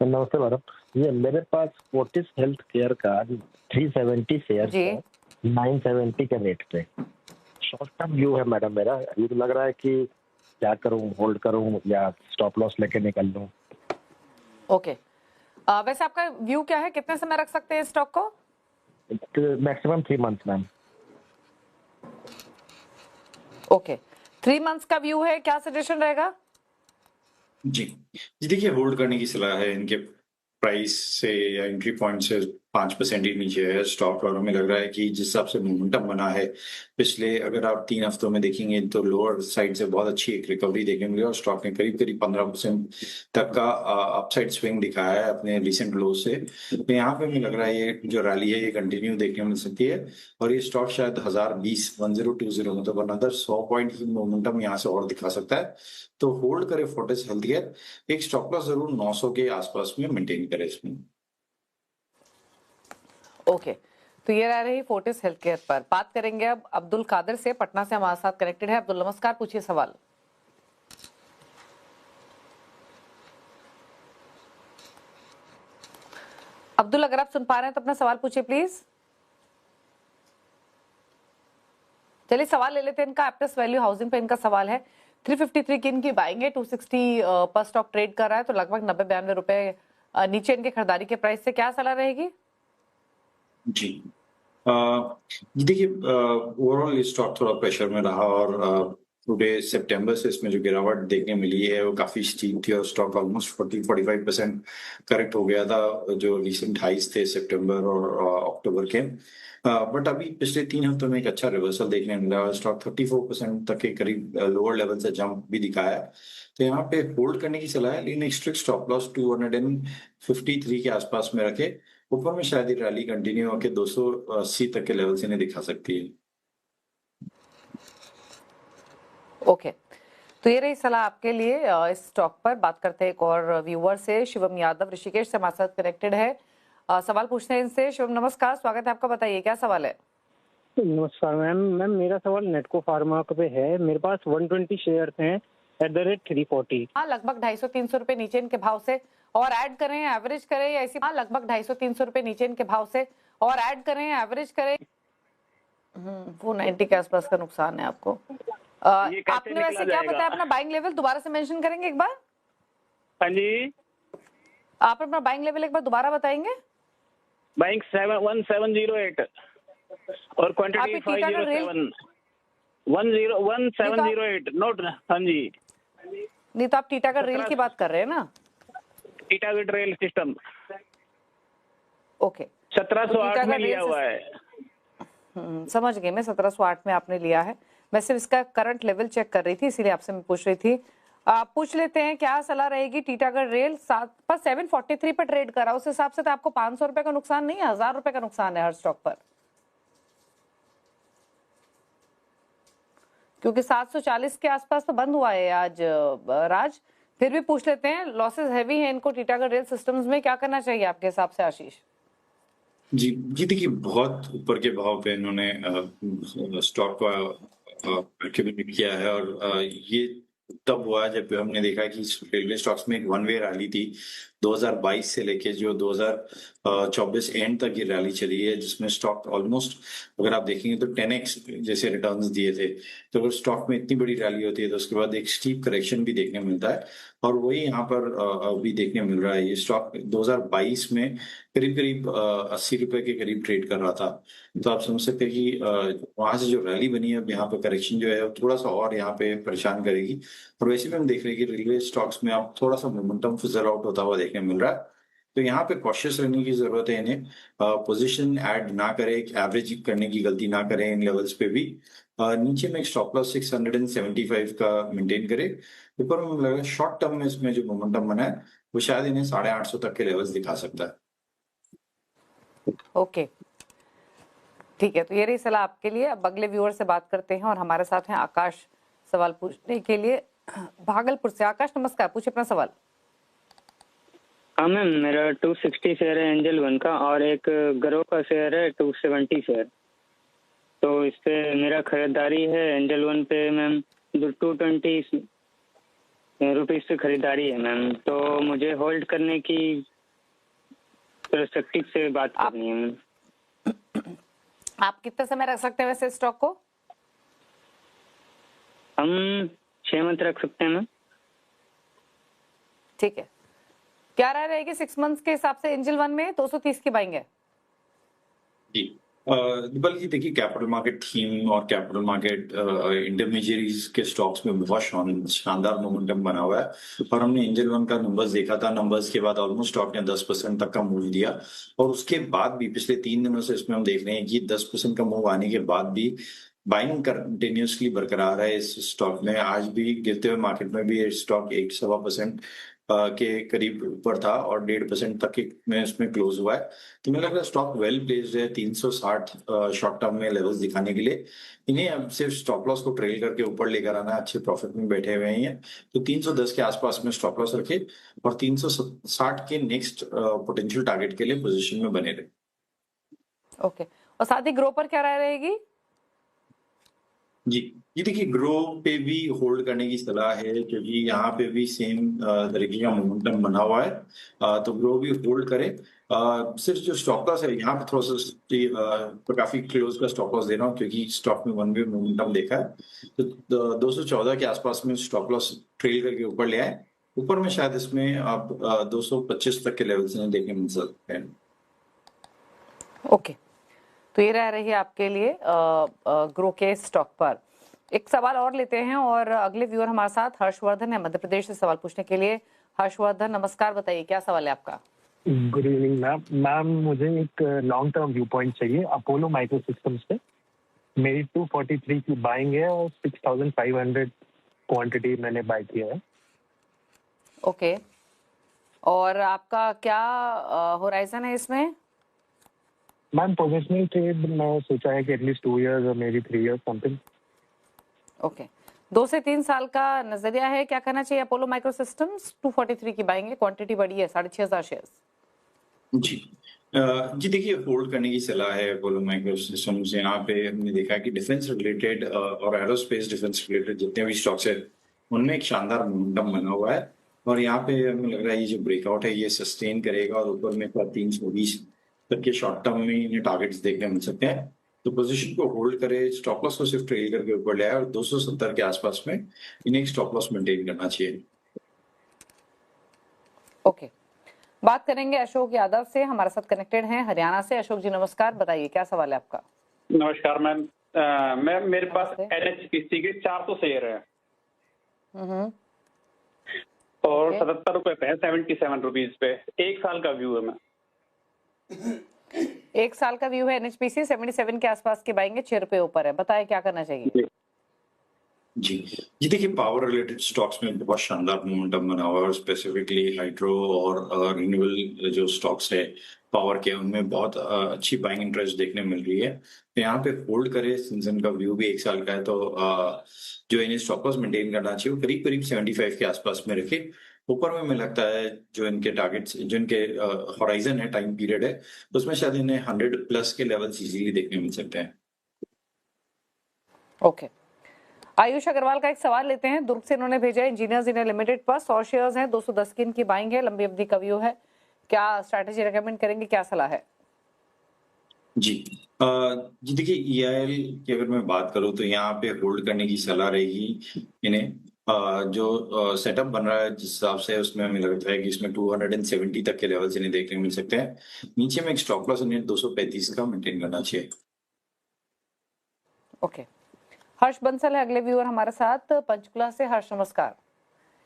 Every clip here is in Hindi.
नमस्ते मैडम। ये मेरे पास फोर्टिस हेल्थ केयर का 370 शेयर जी। है 970 के रेट पे। शॉर्ट टर्म व्यू है मैडम मेरा। अभी तो लग रहा है कि क्या करूं, होल्ड करूं या स्टॉप लॉस लेके निकल लूं। ओके। वैसे आपका व्यू क्या है, कितने समय रख सकते हैं स्टॉक को? Maximum 3 months ma'am. Okay, 3 months का व्यू है, क्या सजेशन रहेगा? जी जी, देखिए होल्ड करने की सलाह है। इनके प्राइस से या एंट्री पॉइंट से 5% ही नीचे है स्टॉक, और हमें लग रहा है कि जिस हिसाब से मोमेंटम बना है पिछले, अगर आप 3 हफ्तों में देखेंगे तो लोअर साइड से बहुत अच्छी एक रिकवरी देखने मिली और स्टॉक ने करीब करीब 15% तक का अपसाइड स्विंग दिखाया है अपने रिसेंट लो से। तो यहाँ पे हमें लग रहा है ये जो रैली है ये कंटिन्यू देखने मिल सकती है, और ये स्टॉक शायद 1020 मतलब अनदर 100 पॉइंट की मोमेंटम यहाँ से और दिखा सकता है। तो होल्ड करे फोर्टिस हेल्थ केयर, एक स्टॉप लॉस जरूर 900 के आसपास में मेंटेन करे इसमें। ओके, तो ये रह रही फोर्टिस हेल्थ केयर पर। बात करेंगे अब अब्दुल कादिर से, पटना से हमारे साथ कनेक्टेड है। अब्दुल नमस्कार, पूछिए सवाल। अब्दुल, अगर आप सुन पा रहे हैं तो अपना सवाल पूछिए प्लीज। चलिए सवाल ले लेते हैं इनका। एप्टस वैल्यू हाउसिंग पे इनका सवाल है। 353 की इनकी बाइंग है, 260 पर स्टॉक ट्रेड कर रहा है, तो लगभग 90-92 रुपए नीचे इनके खरीदारी के प्राइस से। क्या सलाह रहेगी? जी जी, देखिए ओवरऑल स्टॉक थोड़ा प्रेशर में रहा, और टुडे सितंबर से इसमें जो गिरावट देखने मिली है वो काफी स्टीप थी, और स्टॉक ऑलमोस्ट 40-45% करेक्ट हो गया था जो रिसेंट हाइस थे सितंबर और अक्टूबर के। बट अभी पिछले 3 हफ्तों में एक अच्छा रिवर्सल देखने मिला और स्टॉक 34% तक के करीब लोअर लेवल से जंप भी दिखाया है। तो यहाँ पे होल्ड करने की सलाह है, लेकिन एक स्ट्रिक्ट स्टॉप लॉस 253 के आसपास में रखे। ऊपर में शायद ये रैली कंटिन्यू होकर 280 तक के लेवल से नहीं दिखा सकती है। ओके, तो ये रही सलाह आपके लिए। इस स्टॉक पर बात करते हैं एक और व्यूअर से। शिवम यादव ऋषिकेश से हमारे साथ कनेक्टेड है। सवाल पूछते हैं इनसे। शिवम नमस्कार, स्वागत है आपका, बताइए क्या सवाल है? नमस्कार मैम। मैम मेरा सवाल नेटको फार्मा पे है। मेरे पास 120 शेयर हैं एट द रेट 340। हाँ, लगभग 250-300 रुपए नीचे इनके भाव से। और ऐड करें, एवरेज करें या ऐसी। हाँ, लगभग 250-300 रुपए नीचे इनके भाव से। और ऐड करें, एवरेज करें। 490 के आसपास का नुकसान है आपको। आपने वैसे क्या बताया अपना बाइंग लेवल? दोबारा से मेंशन करेंगे एक बार? हाँ जी, आप अपना बाइंग लेवल एक बार दोबारा बताएंगे? बाइंग 1708 और क्वांटिटी 507 1708 नोट। हाँ जी, नहीं तो आप टीटागढ़ रेल की बात कर रहे हैं ना? टीटागढ़ रेल सिस्टम ओके, 1708 में लिया हुआ है। समझ गई मैं। 1708 में आपने लिया है। मैं सिर्फ इसका करंट लेवल चेक कर रही थी, इसीलिए आपसे मैं पूछ रही थी। आप पूछ लेते हैं क्या सलाह रहेगी। टीटागढ़ रेल 743 पर ट्रेड करा, उस हिसाब से तो आपको 500 रुपए का नुकसान नहीं है, 1000 रुपए का नुकसान है हर स्टॉक पर, क्योंकि 740 के आसपास तो बंद हुआ है आज राज। फिर भी पूछ लेते हैं, लॉसेस हैवी है इनको टिटागढ़ रेल सिस्टम्स में, क्या करना चाहिए आपके हिसाब से आशीष? जी जी, देखिए बहुत ऊपर के भाव पे इन्होंने स्टॉक का एक्टिवेट किया है, और ये तब हुआ जब हमने देखा कि रेलवे स्टॉक्स में एक वन वे रैली थी 2022 से लेके जो 2024 एंड तक ये रैली चली है, जिसमें स्टॉक ऑलमोस्ट, अगर आप देखेंगे तो 10x जैसे रिटर्न्स दिए थे। तो अगर स्टॉक में इतनी बड़ी रैली होती है तो उसके बाद एक स्टीप करेक्शन भी देखने मिलता है, और वही यहाँ पर अभी देखने मिल रहा है। ये स्टॉक 2022 में करीब करीब 80 रुपए के करीब ट्रेड कर रहा था। तो आप समझ सकते हैं कि वहां से जो रैली बनी है, अब यहाँ पे करेक्शन जो है वो थोड़ा सा और यहाँ पे परेशान करेगी। और वैसे भी हम देख रहे हैं कि रेलवे स्टॉक्स में अब थोड़ा सा मोमेंटम फिजल आउट होता हुआ देखने मिल रहा है। तो यहाँ पे कॉशियस रहने की जरूरत है इन्हें। पोजीशन ऐड ना करें, एवरेज करने की गलती ना करें इन लेवल्स पे भी। नीचे में एक स्टॉप लॉस 675 का मेंटेन करे। ऊपर में लगा शॉर्ट टर्म में इसमें जो मोमेंटम बना है वो शायद इन्हें 850 तक के लेवल्स दिखा सकता है। ओके, ठीक है, तो ये रही सलाह आपके लिए। अब अगले व्यूअर से बात करते हैं, और हमारे साथ हैं आकाश सवाल पूछने के लिए भागलपुर से। आकाश नमस्कार, पूछिए अपना सवाल। हाँ मैम, मेरा 260 शेयर है एंजल वन का, और एक ग्रो का शेयर है 270 शेयर। तो इस पे मेरा खरीदारी है एंजल वन पे मैम 220 रुपीज से खरीदारी है मैम, तो मुझे होल्ड करने की पर्सपेक्टिव से बात करनी है मैम। आप कितना समय रख सकते हैं वैसे स्टॉक को? हम 6 मंथ रख सकते हैं मैम। ठीक है, क्या राय रहेगी 6 मंथ्स के हिसाब से? एंजल वन में 230 की बाइंग है जी। बल्कि देखिए कैपिटल मार्केट थीम और कैपिटल मार्केट इंटरमीडियरीज के स्टॉक्स में बहुत शानदार मोमेंटम बना हुआ है और हमने एंजल वन का नंबर्स देखा था। नंबर्स के बाद ऑलमोस्ट स्टॉक ने 10% तक का मूव दिया और उसके बाद भी पिछले 3 दिनों से इसमें हम देख रहे हैं कि 10% का मूव आने के बाद भी बाइंग कंटिन्यूसली बरकरार है इस स्टॉक में। आज भी गिरते हुए मार्केट में भी स्टॉक 1.25% के करीब ऊपर था और 1.5% तक में इसमें क्लोज हुआ है। तो मुझे लग रहा है स्टॉक वेल प्लेस्ड है 360 शॉर्ट टर्म में लेवल्स दिखाने के लिए। इन्हें अब सिर्फ स्टॉप लॉस को ट्रेल करके ऊपर लेकर आना, अच्छे प्रॉफिट में बैठे हुए हैं। तो 310 के आसपास में स्टॉप लॉस रखे और 360 के नेक्स्ट पोटेंशियल टारगेट के लिए पोजीशन में बने रहे। ओके, और साथ ही ग्रो पर क्या राय रहेगी? जी, ये देखिए ग्रो पे भी होल्ड करने की सलाह है क्योंकि यहाँ पे भी सेम तरीके का मोमेंटम बना हुआ है। तो ग्रो भी होल्ड करें। सिर्फ जो स्टॉप लॉस है यहाँ पे थोड़ा सा काफी क्लोज का स्टॉप लॉस दे रहा हूँ क्योंकि स्टॉक में वन वे मोमेंटम देखा है। तो 214 के आसपास में स्टॉप लॉस ट्रेल करके ऊपर ले आए। ऊपर में शायद इसमें आप 225 तक के लेवल से देखने मिल सकते हैं। ओके, तो ये रह रही है आपके लिए ग्रो के स्टॉक पर। एक सवाल और लेते हैं और अगले व्यूअर हमारे साथ हर्षवर्धन है मध्य प्रदेश से सवाल पूछने के लिए। हर्षवर्धन नमस्कार, बताइए क्या सवाल है आपका? Good evening ma'am. मैम मुझे एक लॉन्ग टर्म व्यू पॉइंट चाहिए अपोलो माइक्रो सिस्टम्स पे। मेरी 243 की बाइंग है और 6500 क्वांटिटी मैंने बाय किया है। ओके, और आपका क्या होराइजन है इसमें? मैम पोजिशनल ट्रेड मैं सोचा है कि एटलीस्ट 2 इयर्स और may be 3 years something. Okay, 2 से 3 साल का नजरिया है। क्या करना चाहिए अपोलो माइक्रो सिस्टम्स? 243 की बाइंग है, क्वांटिटी बड़ी है, 6500 शेयर्स। जी जी, देखिए होल्ड करने की सलाह है अपोलो माइक्रो सिस्टम्स। यहाँ पे हमने देखा कि डिफेंस रिलेटेड और एरोस्पेस डिफेंस रिलेटेड जितने भी स्टॉक्स है उनमें एक शानदार मोमेंटम बना हुआ है और यहाँ पे हमें लग रहा है ये जो ब्रेकआउट है ये सस्टेन करेगा और ऊपर में 320 तक के शॉर्ट टर्म में इन्हें टारगेट्स देखने मिल सकते हैं। तो पोजीशन को होल्ड करे, स्टॉप लॉस को सिर्फ ट्रेल करके ऊपर ले आए और 270 के आसपास में इन्हें एक स्टॉप लॉस मेंटेन करना चाहिए। ओके, बात करेंगे अशोक यादव से, हमारे साथ कनेक्टेड हैं हरियाणा से। अशोक जी नमस्कार, बताइए क्या सवाल है आपका? नमस्कार मैम। मैम मेरे पास NHPC के 400 शेयर है और 77 रुपए पे है, 77 रुपीज पे। 1 साल का व्यू है मैम। 1 साल का व्यू है एनएचपीसी, 77 के आसपास की बाइंग है, 6 रुपए ऊपर है। बताए क्या करना चाहिए? जी जी, देखिए पावर रिलेटेड स्टॉक्स में बहुत शानदार मोमेंटम बना हुआ है और स्पेसिफिकली हाइड्रो और रिन्यूएबल जो स्टॉक्स है पावर के उनमें बहुत अच्छी बाइंग इंटरेस्ट देखने मिल रही है। तो यहाँ पे होल्ड करे, सिंसन का व्यू भी 1 साल का है तो जो इन्हें स्टॉप लॉस मेंटेन करना चाहिए वो करीब करीब 75 के आसपास में रखे। ऊपर में मुझे लगता है जो इनके टारगेट्स जो इनके हॉराइजन है, टाइम पीरियड है, उसमें शायद इन्हें 100+ के लेवल्स इजीली देखने मिल सकते हैं। ओके, आयुष अग्रवाल का एक सवाल लेते हैं, दुर्ग से इन्होंने भेजा है। इंजीनियर्स इंडिया लिमिटेड पर 100 शेयर्स हैं, 210 की इनकी बाइंग है, लंबी अवधि का व्यू है। क्या स्ट्रैटेजी रेकमेंड करेंगे, क्या सलाह है? जी जी, देखिए EIL की अगर मैं बात करूं तो यहाँ पे होल्ड करने की सलाह रहेगी इन्हें। जो सेटअप बन रहा है जिस हिसाब से उसमें हमें लगता है कि इसमें 270 तक के लेवल्स इन्हें देखने मिल सकते हैं। नीचे में एक स्टॉप लॉस इन्हें 235 का मेंटेन करना चाहिए। ओके, हर्ष बंसल है अगले व्यूअर हमारे साथ पंचकुला से। हर्ष नमस्कार।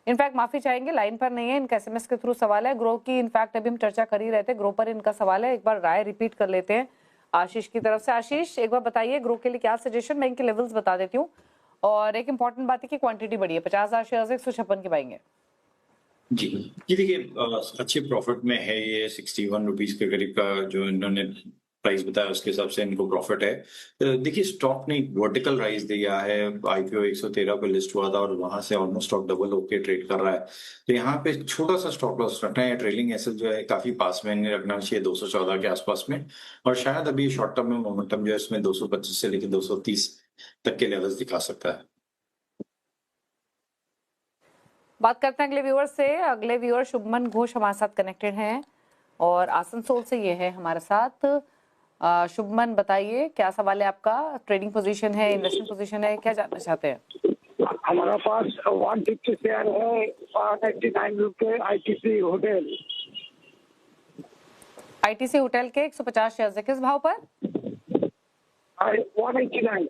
इनफैक्ट माफी चाहेंगे, लाइन पर नहीं है, इनका SMS के थ्रू सवाल है। ग्रो की इनफैक्ट अभी हम चर्चा कर ही रहे थे, ग्रो पर इनका सवाल है। एक बार राय रिपीट कर लेते हैं आशीष की तरफ से। आशीष एक बार बताइए ग्रो के लिए क्या सजेशन? मैं इनके लेवल्स बता देती हूँ और एक इंपॉर्टेंट बात है कि क्वांटिटी बड़ी है, 50,000 शेयर 156 की बाइंग है। जी जी, देखिए अच्छे प्रॉफिट में है ये 61 रुपीज के करीब का जो इन्होंने प्राइस बताया उसके हिसाब से इनको प्रॉफिट है। देखिए स्टॉक ने वर्टिकल राइज दिया है, IPO 113 पे लिस्ट हुआ था और वहां से ऑलमोस्ट स्टॉक डबल होके ट्रेड कर रहा है। तो यहाँ पे छोटा सा स्टॉप लॉस रखना है, ट्रेलिंग एसेट जो है काफी पास में इन्हें रखना चाहिए 214 के आसपास में। और शायद अभी शॉर्ट टर्म में मोमेंटम जो है इसमें 225 से लेकर 230 तक के लेवल्स दिखा सकता है। बात करते हैं अगले व्यूअर से। अगले व्यूअर शुभमन घोष हमारे साथ कनेक्टेड हैं और आसनसोल से ये है हमारे साथ। शुभमन बताइए क्या सवाल है आपका? ट्रेडिंग पोजीशन है, इन्वेस्टमेंट पोजीशन है, क्या जानना चाहते हैं? हमारा पास 150 शेयर है, 189 रुपए आईटीसी होटल। आईटीसी होटल के 150 शेयर है, किस भाव पर? 189।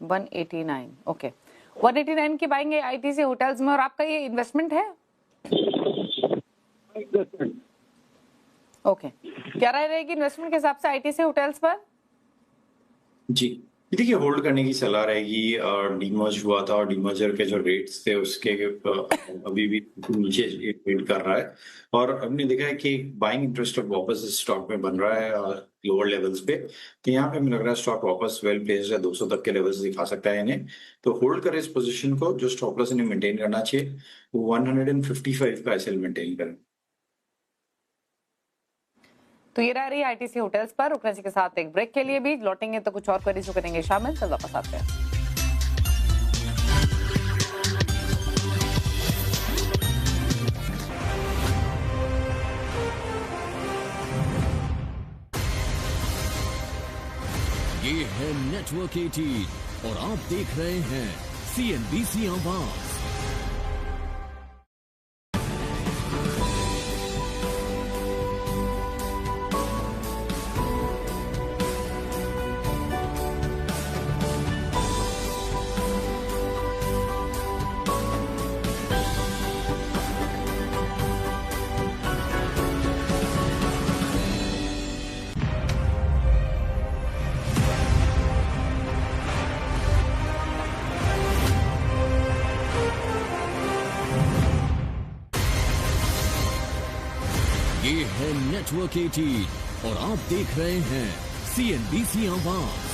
189, ओके। 189 की बाइंग है आईटीसी होटल्स में, और आपका ये इन्वेस्टमेंट है? ओके, क्या राय रहेगी इन्वेस्टमेंट के हिसाब से आईटीसी होटल्स पर? जी देखिए, होल्ड करने की सलाह रहेगी। और डीमर्ज हुआ था और डीमर्जर के जो रेट्स थे उसके अभी भी नीचे ट्रेड कर रहा है, और हमने देखा है कि बाइंग इंटरेस्ट वापस स्टॉक में बन रहा है लोअर लेवल्स पे। तो यहाँ पे हमें लग रहा है स्टॉक वापस वेल प्लेस्ड है, 200 तक के लेवल्स दिखा सकता है इन्हें। तो होल्ड करें इस पोजीशन को। जो स्टॉप लॉस इन्हें मेंटेन करना चाहिए वो 155 का एसएल मेंटेन करें। तो ये रह रही है आईटीसी होटल्स पर। रुकने के साथ एक ब्रेक के लिए भी लौटेंगे तो कुछ और क्वेरीज करेंगे शामिल, तो वापस आते हैं। ये है नेटवर्क 18 और आप देख रहे हैं सीएनबीसी आवाज। ये है नेटवर्क 18 और आप देख रहे हैं सीएनबीसी आवाज।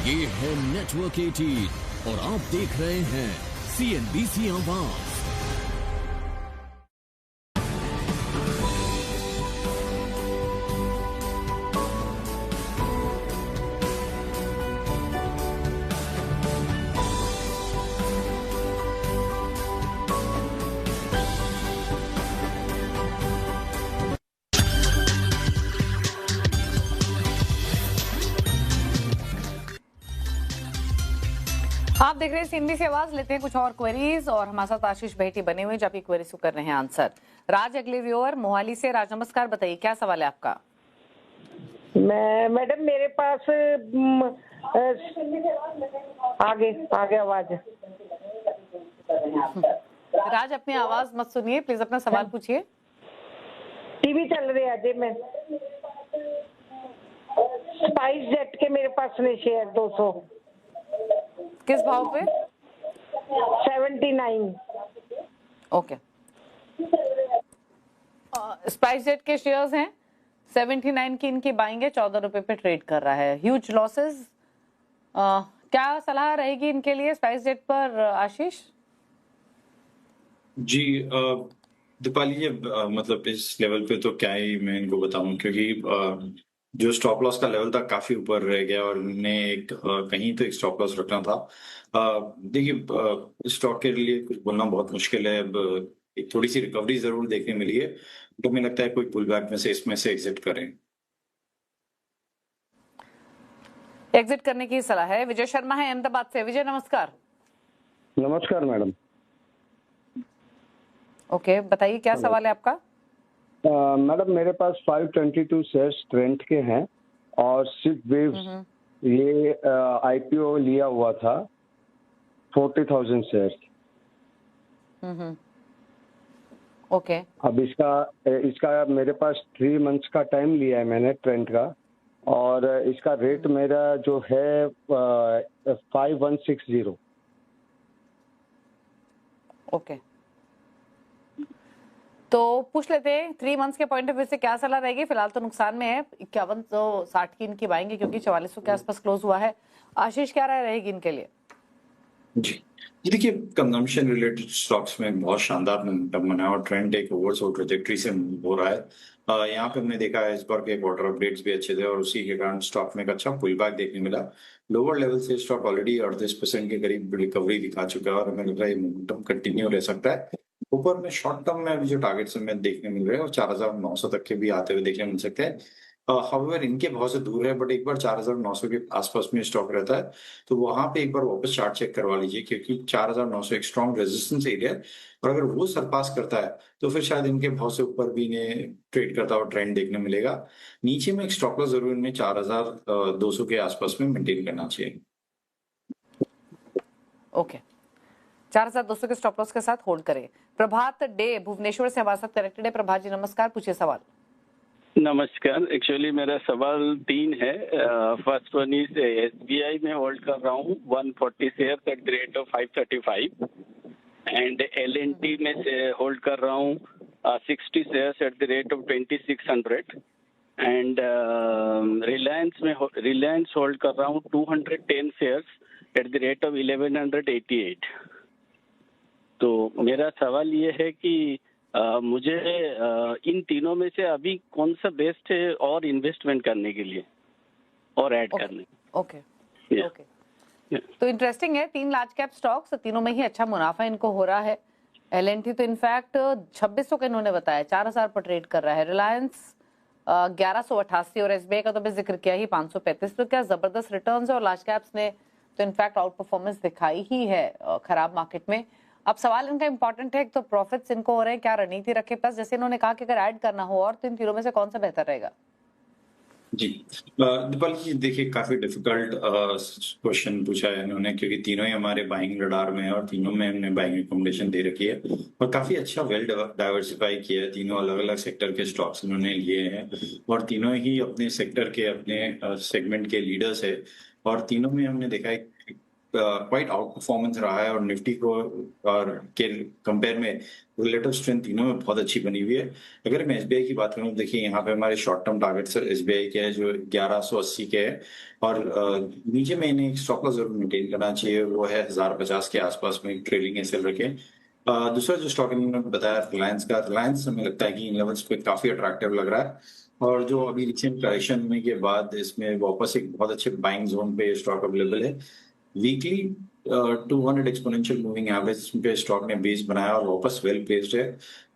ये है नेटवर्क 18 और आप देख रहे हैं सीएनबीसी आवाज। आप देख रहे हैं सीएनबीसी आवाज। लेते हैं कुछ और क्वेरीज, और हमारे साथ आशीष बेटी बने हुए जो आपकी क्वेरीज को कर रहे हैं आंसर। राज अगले व्यूअर मोहाली से। राज नमस्कार, बताइए क्या सवाल है आपका? मैडम मेरे पास आगे आवाज। राज अपनी आवाज मत सुनिए प्लीज, अपना सवाल पूछिए। टीवी चल रही है जी। मैं स्पाइस जेट के मेरे पास ने शेयर 200। किस भाव पे? 79। ओके, स्पाइस जेट के शेयर्स हैं 79 की, इनकी बाइंग है, 14 रुपए पे ट्रेड कर रहा है। Huge losses. क्या सलाह रहेगी इनके लिए स्पाइस जेट पर आशीष? जी दीपाली जी, मतलब इस लेवल पे तो क्या ही मैं इनको बताऊं, क्योंकि जो स्टॉप लॉस का लेवल था काफी ऊपर रह गया और उन्हें एक कहीं तो एक स्टॉप लॉस रखना था। देखिए स्टॉक के लिए कुछ बोलना बहुत मुश्किल है। अब एक थोड़ी सी रिकवरी जरूर देखने मिली है, तो मुझे लगता है कोई पुल बैक में से इसमें से एग्जिट करें। एग्जिट करने की सलाह है। विजय शर्मा है अहमदाबाद से। विजय नमस्कार। नमस्कार मैडम। ओके, बताइए क्या सवाल है आपका? मैडम मेरे पास 522 शेयर्स ट्रेंड के हैं और सिप वेव्स ये आईपीओ लिया हुआ था 40,000 शेयर्स। ओके। अब इसका मेरे पास 3 मंथ्स का टाइम लिया है मैंने ट्रेंड का, और इसका रेट मेरा जो है 5160। ओके, तो पूछ लेते हैं 3 मंथ्स के पॉइंट ऑफ व्यू से क्या सलाह रहेगी। फिलहाल तो नुकसान में है, 5160 की इनकी बाएंगे क्योंकि 4400 के आसपास क्लोज हुआ है। आशीष, क्या राय रहेगी इनके लिए? जी देखिए, कंजम्पशन रिलेटेड स्टॉक्स में बहुत शानदार मोमेंटम बना और ट्रेंड एक ओवरसोल्ड ट्रैजेक्टरी से मूव हो रहा है। यहाँ पे हमने देखा है इस बार के क्वार्टर अपडेट्स भी अच्छे थे और उसी के कारण स्टॉक में एक अच्छा पुल बैक देखने मिला। लोअर लेवल से स्टॉक ऑलरेडी 38% के करीब रिकवरी दिखा चुका है और हमें लग रहा है ये मोमेंटम कंटिन्यू रह सकता है। ऊपर में शॉर्ट टर्म में अभी जो टारगेट्स हमें देखने मिल रहे हैं और 4900 तक के भी आते हुए देखने मिल सकते हैं। हाउएवर इनके बहुत से दूर है, बट एक बार 4900 के आसपास में स्टॉक रहता है तो वहां पे एक बार वापस चार्ट चेक करवा लीजिए, क्योंकि 4900 एक स्ट्रॉन्ग रेजिस्टेंस एरिया है और अगर वो सरपास करता है तो फिर शायद इनके बहुत से ऊपर भी इन्हें ट्रेड करता हुआ ट्रेंड देखने मिलेगा। नीचे में एक स्टॉप लॉस जरूर इन्हें 4200 के आसपास में मेंटेन करना चाहिए। ओके, 4200 के स्टॉप लॉस के साथ होल्ड करें। प्रभात डे भुवनेश्वर से हमारे साथ कनेक्टेड है। प्रभात जी नमस्कार, पूछिए सवाल। नमस्कार। एक्चुअली मेरा सवाल 3 है। फर्स्ट वन इज एसबीआई में होल्ड कर रहा हूँ 140 share at the rate of 535 and LNT में होल्ड कर रहा हूँ 60 share at the rate of 2600 and Reliance hold कर रहा हूँ 210 share at the rate of 1188। तो मेरा सवाल ये है कि मुझे इन तीनों में से अभी कौन सा बेस्ट है और इन्वेस्टमेंट करने के लिए और ऐड करने? ओके, तो इंटरेस्टिंग है। 3 लार्ज कैप स्टॉक्स, तीनों में ही अच्छा मुनाफा इनको हो रहा है। एलएनटी तो इनफैक्ट 2600 का इन्होंने बताया, 4000 पर ट्रेड कर रहा है। रिलायंस 1188 और एसबीआई का तो मैं जिक्र किया ही 535। तो क्या जबरदस्त रिटर्न्स है और लार्ज कैप्स ने तो इनफैक्ट आउट परफॉर्मेंस दिखाई ही है खराब मार्केट में। अब सवाल इनका इंपॉर्टेंट है, तो प्रॉफिट्स इनको हो रहे हैं, क्या रणनीति रखे? प्लस जैसे इन्होंने कहा कि अगर ऐड करना हो और तो इन तीनों में से कौन सा बेहतर रहेगा? जी दीपाल जी, देखिए काफी डिफिकल्ट क्वेश्चन पूछा है इन्होंने, क्योंकि तीनों ही हमारे बाइंग रडार में है और तीनों में हमने बाइंग रिकमेंडेशन दे रखी है और काफी अच्छा वेल डाइवर्सिफाई किया है। तीनों अलग अलग सेक्टर के स्टॉक्स इन्होंने लिए हैं और तीनों ही अपने सेक्टर के अपने सेगमेंट के लीडर्स है और तीनों में हमने देखा है क्वाइट आउट परफॉर्मेंस रहा है और निफ्टी को और के कंपेयर में रिलेटिव स्ट्रेंथ तीनों में बहुत अच्छी बनी हुई है। अगर मैं एसबीआई की बात करूं, देखिए यहाँ पे हमारे शॉर्ट टर्म टारगेट्स एसबीआई के हैं जो 1180 के है और नीचे में इन्हें एक स्टॉप लॉस जरूर मेंटेन करना चाहिए, वो है 1050 के आसपास में ट्रेलिंग एसएल रखें। दूसरा जो स्टॉक इन्होंने बताया रिलायंस का, रिलायंस हमें लगता है कि इन लेवल्स पे काफी अट्रैक्टिव लग रहा है और जो अभी रिसेंट करेक्शन में के बाद इसमें वापस एक बहुत अच्छे बाइंग जोन पे स्टॉक अवेलेबल है। वीकली 200 एक्सपोनेंशियल मूविंग एवरेज पे स्टॉक ने बेस बनाया और वापस वेल प्लेस्ड है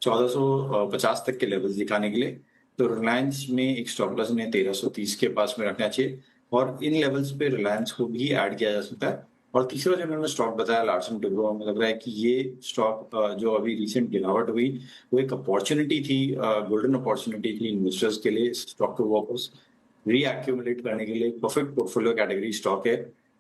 1450 तक के लेवल्स दिखाने के लिए। तो रिलायंस में एक स्टॉप लॉस ने 1330 के पास में रखना चाहिए और इन लेवल्स पे रिलायंस को भी ऐड किया जा सकता है। और तीसरा जो उन्होंने स्टॉक बताया लार्सन टुब्रो, में लग रहा है कि ये स्टॉक जो अभी रिसेंट गिरावट हुई वो एक अपॉर्चुनिटी थी, गोल्डन अपॉर्चुनिटी थी इन्वेस्टर्स के लिए स्टॉक को वापस रीएक्यूमुलेट करने के लिए। परफेक्ट पोर्टफोलियो कैटेगरी स्टॉक है,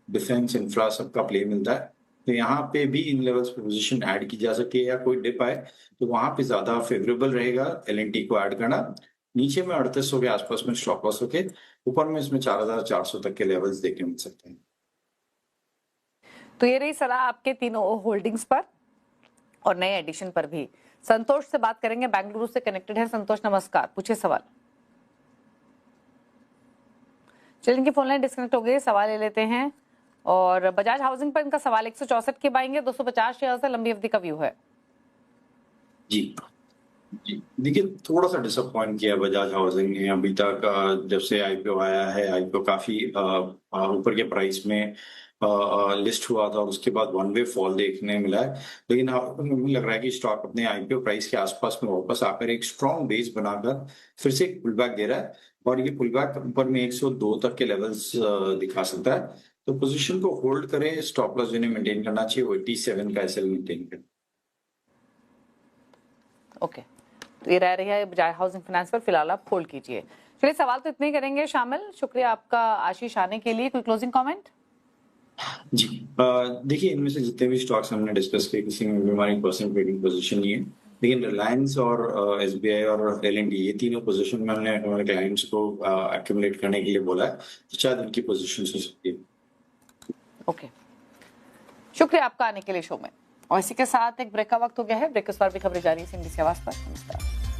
डिफेंस इंफ्रा सबका प्ले मिलता है। तो यहाँ पे भी इन लेवल्स पे पोजीशन ऐड की जा सकती है या कोई डिप आए तो वहां पे ज्यादा फेवरेबल रहेगा एलएनटी को ऐड करना। नीचे में 3800 के आसपास में स्टॉप लॉस होके, ऊपर में इसमें 4400 तक के लेवल्स देखने मिल सकते हैं। तो ये रही सलाह आपके तीनों होल्डिंग्स पर और नए एडिशन पर भी। संतोष से बात करेंगे, बेंगलुरु से कनेक्टेड है। संतोष नमस्कार, पूछिए सवाल। चलिए इनकी फोन लाइन डिस्कनेक्ट हो गई, सवाल ले लेते हैं। और बजाज हाउसिंग पर इनका सवाल 164 की बाएंगे, 250 शेयर से लंबी अवधि का व्यू है। जी देखिए, थोड़ा सा डिसअपॉइंट किया बजाज हाउसिंग ने अभी तक। जब से आईपीओ आया है, आईपीओ काफी ऊपर के प्राइस में लिस्ट हुआ था और उसके बाद वन वे फॉल देखने मिला है। लेकिन मुझे लग रहा है कि स्टॉक अपने आईपीओ प्राइस के आसपास में वापस आकर एक स्ट्रॉन्ग बेस बनाकर फिर से एक पुल बैक दे रहा है और ये पुल बैक ऊपर में 102 तक के लेवल्स दिखा सकता है। तो पोजीशन को होल्ड करें, स्टॉप लॉस जिन्हें मेंटेन करना चाहिए वो 87 का एसएल मेंटेन करें। ओके, तो ये रह रही है बजाज हाउसिंग फाइनेंस पर, फिलहाल आप होल्ड कीजिए। चलिए सवाल तो इतने ही करेंगे शामिल। शुक्रिया आपका आशीष आने के लिए। कोई क्लोजिंग कमेंट? जी देखिए, इनमें से जितने भी स्टॉक्स हमने डिस्कस किए किसी में भी हमारी पर्सनल ट्रेडिंग पोजीशन नहीं है लेकिन रिलायंस और एसबीआई और एल&डी ये तीनों पोजीशन में हमने हमारे क्लाइंट्स को एक्यूमुलेट करने के लिए बोला है, तो शायद उनकी पोजीशन हो सकती है। ओके, शुक्रिया आपका आने के लिए शो में। और इसी के साथ एक ब्रेक का वक्त हो गया है। ब्रेक के बाद भी खबरें जारी है CNBC आवाज पर। नमस्कार।